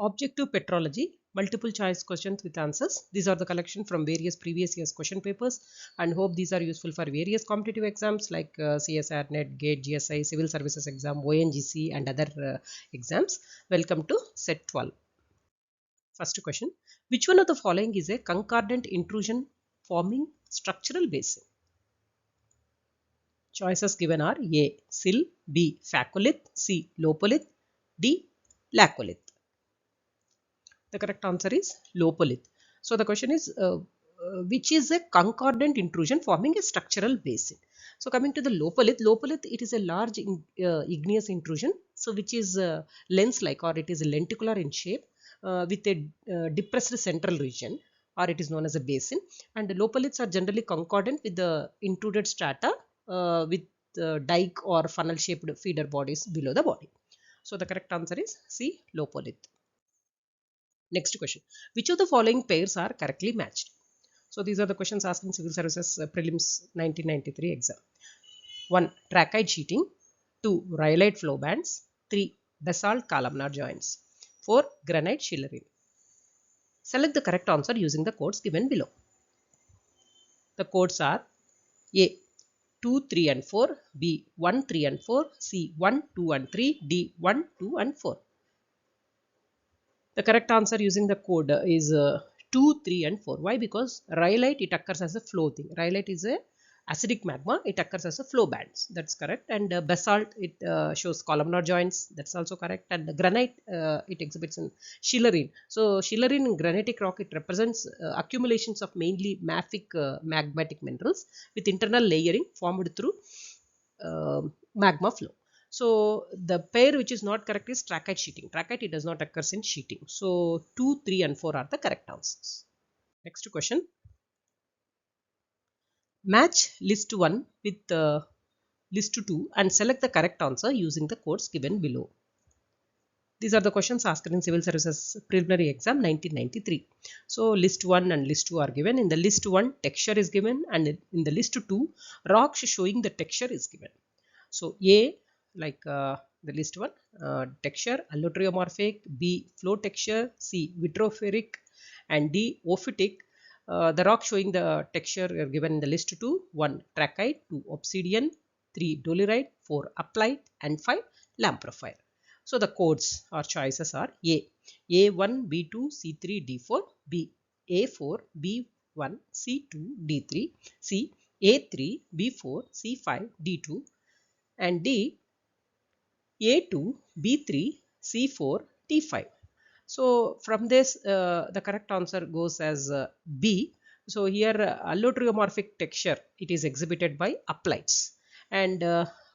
Objective Petrology, multiple choice questions with answers. These are the collection from various previous years question papers and hope these are useful for various competitive exams like CSR, NET, GATE, GSI, Civil Services exam, ONGC and other exams. Welcome to set 12. First question, which one of the following is a concordant intrusion forming structural basin? Choices given are A. Sill, B. Phacolith, C. Lopolith, D. Laccolith. The correct answer is Lopolith. So the question is which is a concordant intrusion forming a structural basin. So coming to the Lopolith, it is a large igneous intrusion, so which is lens-like or it is lenticular in shape with a depressed central region, or it is known as a basin. And the Lopoliths are generally concordant with the intruded strata with dike or funnel-shaped feeder bodies below the body. So the correct answer is C. Lopolith. Next question, which of the following pairs are correctly matched? So these are the questions asked in Civil Services Prelims 1993 exam. 1. Trachyte sheeting. 2. Rhyolite flow bands. 3. Basalt columnar joints. 4. Granite schierein. Select the correct answer using the codes given below. The codes are A. 2, 3 and 4, B. 1, 3 and 4, C. 1, 2 and 3, D. 1, 2 and 4. The correct answer using the code is 2, 3 and 4. Why? Because rhyolite, it occurs as a flow thing. Rhyolite is a acidic magma. It occurs as a flow bands. That's correct. And basalt, it shows columnar joints. That's also correct. And granite, it exhibits in schierein. So schierein in granitic rock, it represents accumulations of mainly mafic magmatic minerals with internal layering formed through magma flow. So the pair which is not correct is trachyte sheeting. Trachyte, it does not occur in sheeting. So 2, 3 and 4 are the correct answers. Next question. Match list 1 with list 2 and select the correct answer using the codes given below. These are the questions asked in Civil Services Preliminary Exam 1993. So list 1 and list 2 are given. In the list 1, texture is given, and in the list 2, rocks showing the texture is given. So A, like the list 1, texture allotriomorphic, B, flow texture, C, vitrophoric, and D, ophitic. The rock showing the texture are given in the list 2, 1 trachyte, 2 obsidian, 3 dolerite, 4 uplite, and 5 lamprophire. So the codes or choices are A, A1, B2, C3, D4, B, A4, B1, C2, D3, C, A3, B4, C5, D2, and D, A2, B3, C4, T5. So from this, the correct answer goes as B. So here allotriomorphic texture, it is exhibited by uplites, and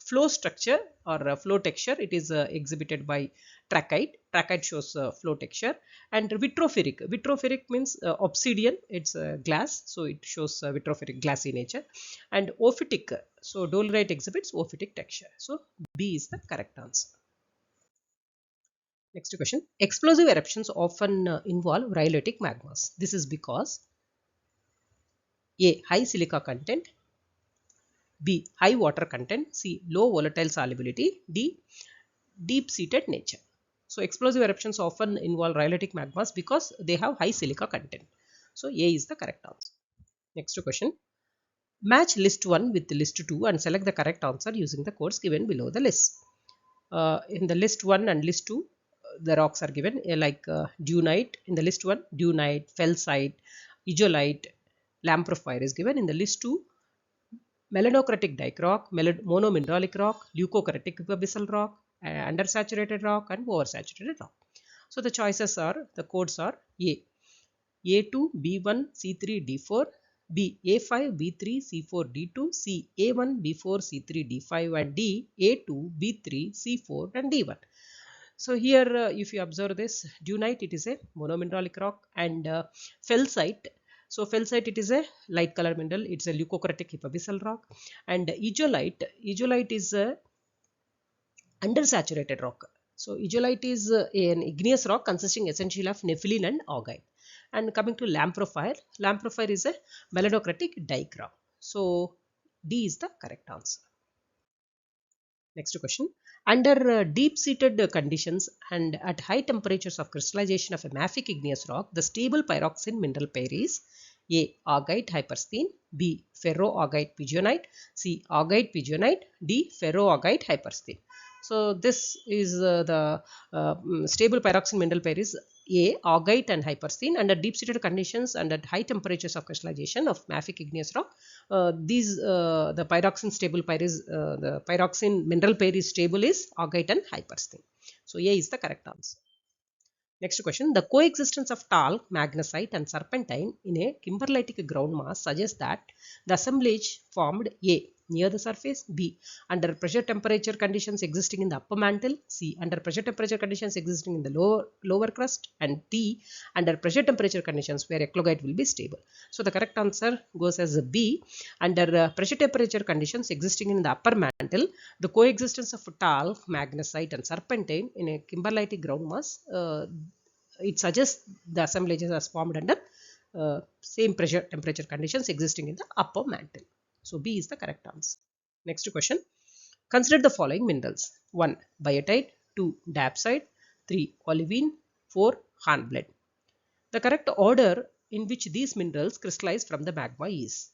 flow structure or flow texture, it is exhibited by trachyte. Trachyte shows flow texture, and vitrophoric means obsidian, it's glass, so it shows vitrophoric glassy nature, and ophitic, so dolerite exhibits ophitic texture. So B is the correct answer. Next question. Explosive eruptions often involve rhyolitic magmas. This is because A. High silica content, B. High water content, C. Low volatile solubility, D. Deep-seated nature. So explosive eruptions often involve rhyolitic magmas because they have high silica content. So A is the correct answer. Next question. Match list 1 with list 2 and select the correct answer using the codes given below the list. In the list 1 and list 2, the rocks are given like dunite. In the list 1, dunite, felsite, aeolite, lamprophire is given. In the list 2, melanocratic dike rock, monomineralic rock, leucochromatic abyssal rock, undersaturated rock, and oversaturated rock. So the choices are, the codes are A, A2, B1, C3, D4, B, A5, B3, C4, D2, C, A1, B4, C3, D5, and D, A2, B3, C4, and D1. So here if you observe this, dunite, it is a monomineralic rock, and felsite, so felsite, it is a light color mineral, it's a leucochromatic abyssal rock, and aeolite is a undersaturated rock. So aeolite is an igneous rock consisting essentially of nepheline and augite. And coming to lamprophire is a melanocratic dike rock. So D is the correct answer. Next question. Under deep-seated conditions and at high temperatures of crystallization of a mafic igneous rock, the stable pyroxene mineral pair is A. Augite hypersthene, B. Ferroaugite pigeonite, C. Augite pigeonite, D. Ferroaugite hypersthene. So this is the stable pyroxene mineral pair is A. Augite and hypersthene. Under deep-seated conditions and at high temperatures of crystallization of mafic igneous rock, the pyroxene stable pair is the pyroxene mineral pair is stable is augite and hypersthene. So A is the correct answer. Next question. The coexistence of talc, magnesite and serpentine in a kimberlitic ground mass suggests that the assemblage formed A. Near the surface, B. Under pressure temperature conditions existing in the upper mantle, C. Under pressure temperature conditions existing in the lower crust, and D. Under pressure temperature conditions where eclogite will be stable. So the correct answer goes as B. Under pressure temperature conditions existing in the upper mantle, the coexistence of talc, magnesite and serpentine in a kimberlitic ground mass, it suggests the assemblages are formed under same pressure temperature conditions existing in the upper mantle. So B is the correct answer. Next question. Consider the following minerals. 1. Biotite, 2. Dapsite, 3. Olivine, 4. Hornblende. The correct order in which these minerals crystallize from the magma is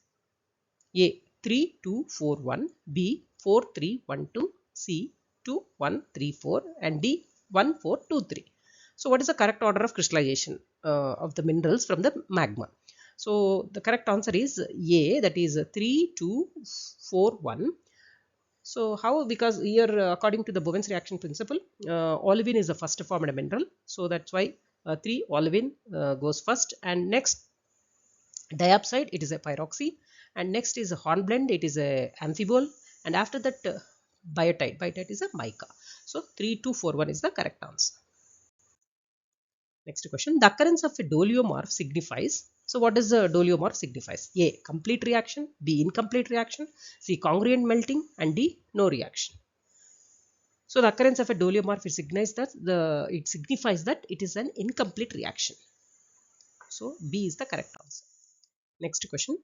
A. 3, 2, 4, 1, B. 4, 3, 1, 2, C. 2, 1, 3, 4 and D. 1, 4, 2, 3. So what is the correct order of crystallization of the minerals from the magma? So the correct answer is A, that is 3, 2, 4, 1. So how? Because here according to the Bowen's reaction principle, olivine is the first formed mineral. So that's why 3 olivine goes first, and next diapside, it is a pyroxy, and next is a hornblende, it is a amphibole, and after that biotite is a mica. So 3, 2, 4, 1 is the correct answer. Next question. The occurrence of a doliomorph signifies. So what does the doliomorph signifies? A. Complete reaction, B. Incomplete reaction, C. Congruent melting and D. No reaction. So the occurrence of a doliomorph it signifies that it is an incomplete reaction. So B is the correct answer. Next question.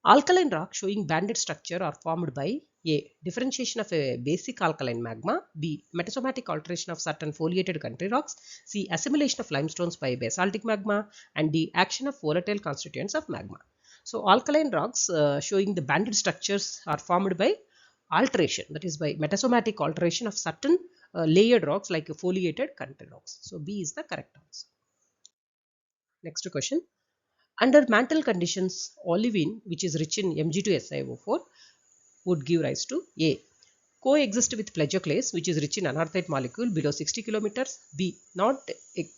Alkaline rocks showing banded structure are formed by A. Differentiation of a basic alkaline magma, B. Metasomatic alteration of certain foliated country rocks, C. Assimilation of limestones by basaltic magma, and D. Action of volatile constituents of magma. So alkaline rocks showing the banded structures are formed by alteration, that is by metasomatic alteration of certain layered rocks like foliated country rocks. So B is the correct answer. Next question. Under mantle conditions, olivine, which is rich in Mg2SiO4, would give rise to A. Coexist with plagioclase, which is rich in anorthite molecule below 60 km. B. Not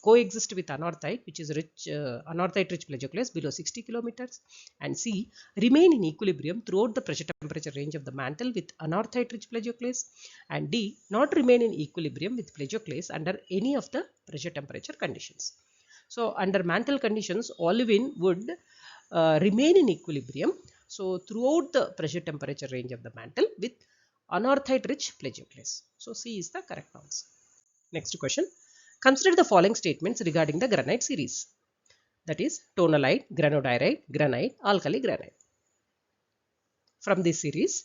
coexist with anorthite, which is rich anorthite rich plagioclase below 60 km. And C. Remain in equilibrium throughout the pressure temperature range of the mantle with anorthite rich plagioclase. And D. Not remain in equilibrium with plagioclase under any of the pressure temperature conditions. So under mantle conditions, olivine would remain in equilibrium. So throughout the pressure temperature range of the mantle with anorthite rich plagioclase. So C is the correct answer. Next question. Consider the following statements regarding the granite series. That is tonalite, granodiorite, granite, alkali granite. From this series,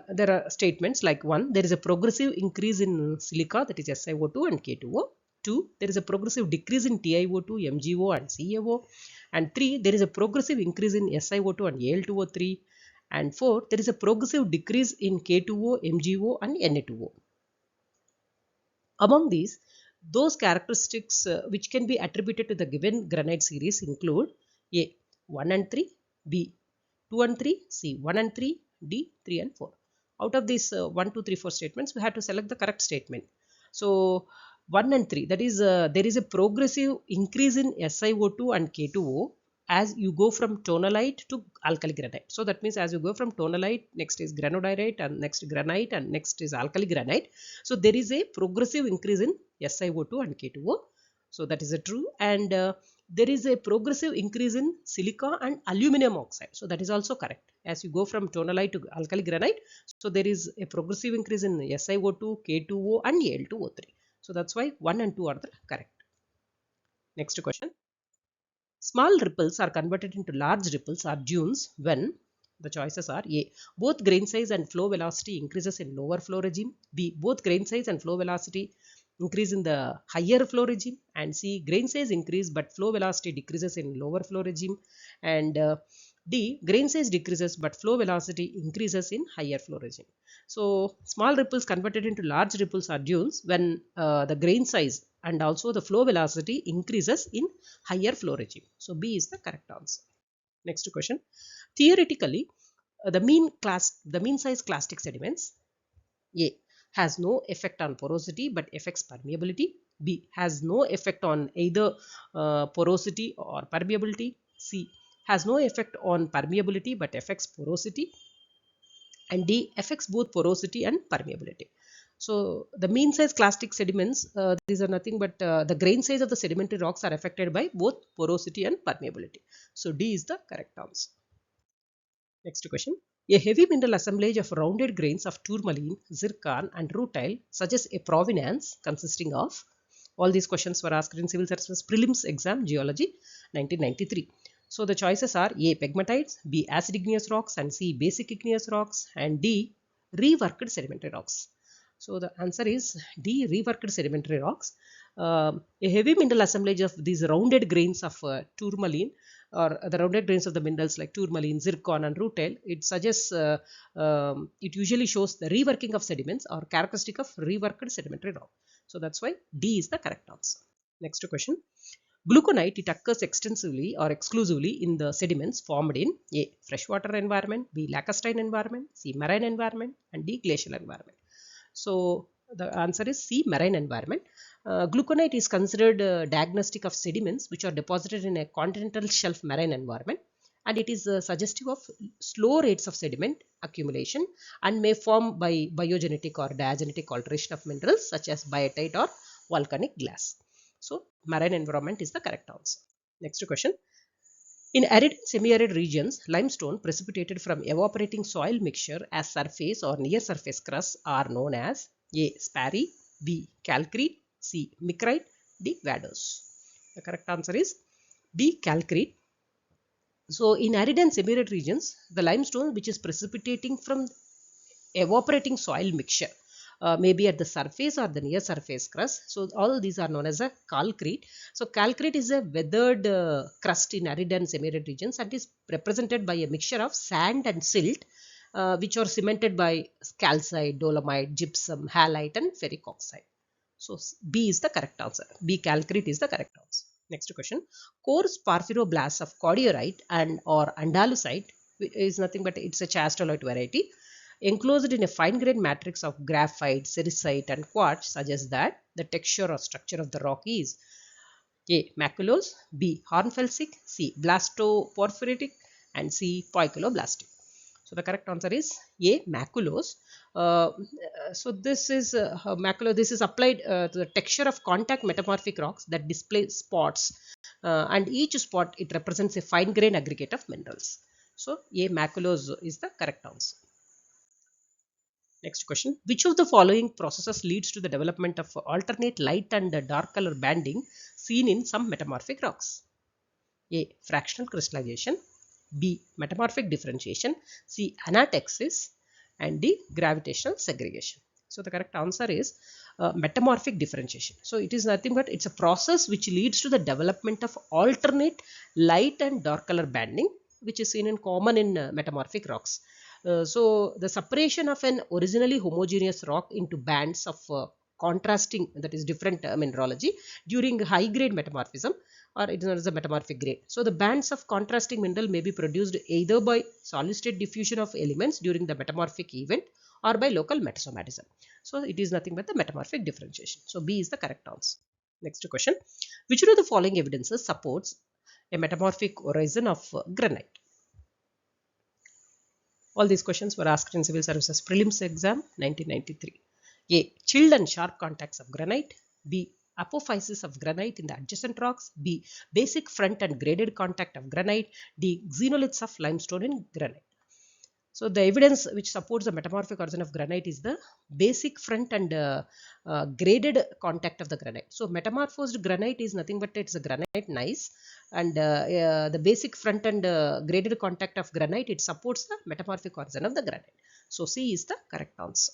there are statements like 1. There is a progressive increase in silica, that is SiO2 and K2O. 2. There is a progressive decrease in TiO2, MgO and CaO. And 3. There is a progressive increase in SiO2 and Al2O3. And 4. There is a progressive decrease in K2O, MgO and Na2O. Among these, those characteristics which can be attributed to the given granite series include A. 1 and 3, B. 2 and 3, C. 1 and 3, D. 3 and 4. Out of these 1, 2, 3, 4 statements, we have to select the correct statement. So 1 and 3, that is there is a progressive increase in SiO2 and K2O as you go from tonalite to alkali granite. So that means as you go from tonalite, next is granodiorite and next granite and next is alkali granite. So there is a progressive increase in SiO2 and K2O. So that is a true. And there is a progressive increase in silica and aluminum oxide. So that is also correct. As you go from tonalite to alkali granite, so there is a progressive increase in SiO2, K2O and Al2O3. So that's why 1 and 2 are the correct. Next question. Small ripples are converted into large ripples or dunes when The choices are A. Both grain size and flow velocity increases in lower flow regime. B. Both grain size and flow velocity increase in the higher flow regime. And C. Grain size increase but flow velocity decreases in lower flow regime. And D. Grain size decreases but flow velocity increases in higher flow regime. So small ripples converted into large ripples are dunes when the grain size and also the flow velocity increases in higher flow regime. So B is the correct answer. Next question. Theoretically, the mean size clastic sediments A has no effect on porosity but affects permeability. B has no effect on either porosity or permeability. C has no effect on permeability but affects porosity. And D affects both porosity and permeability. So the mean size clastic sediments, these are nothing but the grain size of the sedimentary rocks are affected by both porosity and permeability. So D is the correct answer. Next question. A heavy mineral assemblage of rounded grains of tourmaline, zircon and rutile suggests a provenance consisting of. All these questions were asked in Civil Services Prelims Exam Geology 1993. So the choices are A. Pegmatites, B. Acid igneous rocks and C. Basic igneous rocks and D. Reworked sedimentary rocks. So the answer is D. Reworked sedimentary rocks. A heavy mineral assemblage of these rounded grains of tourmaline or the rounded grains of the minerals like tourmaline, zircon and rutile, it suggests, it usually shows the reworking of sediments or characteristic of reworked sedimentary rock. So that's why D is the correct answer. Next question. Gluconite, it occurs extensively or exclusively in the sediments formed in A. Freshwater environment, B. Lacustrine environment, C. Marine environment and D. Glacial environment. So the answer is C. Marine environment. Gluconite is considered diagnostic of sediments which are deposited in a continental shelf marine environment, and it is suggestive of slow rates of sediment accumulation and may form by biogenetic or diagenetic alteration of minerals such as biotite or volcanic glass. So marine environment is the correct answer. Next question. In arid and semi-arid regions, limestone precipitated from evaporating soil mixture as surface or near surface crusts are known as A. Sparry, B. Calcrete, C. Micrite, D. Vadose. The correct answer is D. Calcrete. So in arid and semi-arid regions, the limestone which is precipitating from evaporating soil mixture maybe at the surface or the near surface crust. So all these are known as a calcrete. So calcrete is a weathered crust in arid and semi-arid regions and is represented by a mixture of sand and silt which are cemented by calcite, dolomite, gypsum, halite and ferric oxide. So B is the correct answer. B. Calcrete is the correct answer. Next question. Coarse porphyroblasts of cordierite and or andalusite is nothing but it's a chastolite variety enclosed in a fine-grained matrix of graphite, sericite and quartz suggests that the texture or structure of the rock is A. Maculose, B. Hornfelsic, C. Blastoporphyritic and C. Poikiloblastic. So the correct answer is A. Maculose. So this is maculose. This is applied to the texture of contact metamorphic rocks that display spots and each spot it represents a fine-grained aggregate of minerals. So A. Maculose is the correct answer. Next question. Which of the following processes leads to the development of alternate light and dark color banding seen in some metamorphic rocks? A. Fractional crystallization, B. Metamorphic differentiation, C. Anatexis and D. Gravitational segregation. So the correct answer is metamorphic differentiation. So it is nothing but it's a process which leads to the development of alternate light and dark color banding which is seen in common in metamorphic rocks. So the separation of an originally homogeneous rock into bands of contrasting, that is different mineralogy during high grade metamorphism, or it is known as a metamorphic grade. So the bands of contrasting mineral may be produced either by solid state diffusion of elements during the metamorphic event or by local metasomatism. So it is nothing but the metamorphic differentiation. So B is the correct answer. Next question. Which of the following evidences supports a metamorphic horizon of granite? All these questions were asked in Civil Services Prelims Exam 1993. A. Chilled and sharp contacts of granite. B. Apophysis of granite in the adjacent rocks. B. Basic front and graded contact of granite. D. Xenoliths of limestone in granite. So the evidence which supports the metamorphic origin of granite is the basic front and graded contact of the granite. So metamorphosed granite is nothing but it's a granite gneiss, and the basic front and graded contact of granite, it supports the metamorphic origin of the granite. So C is the correct answer.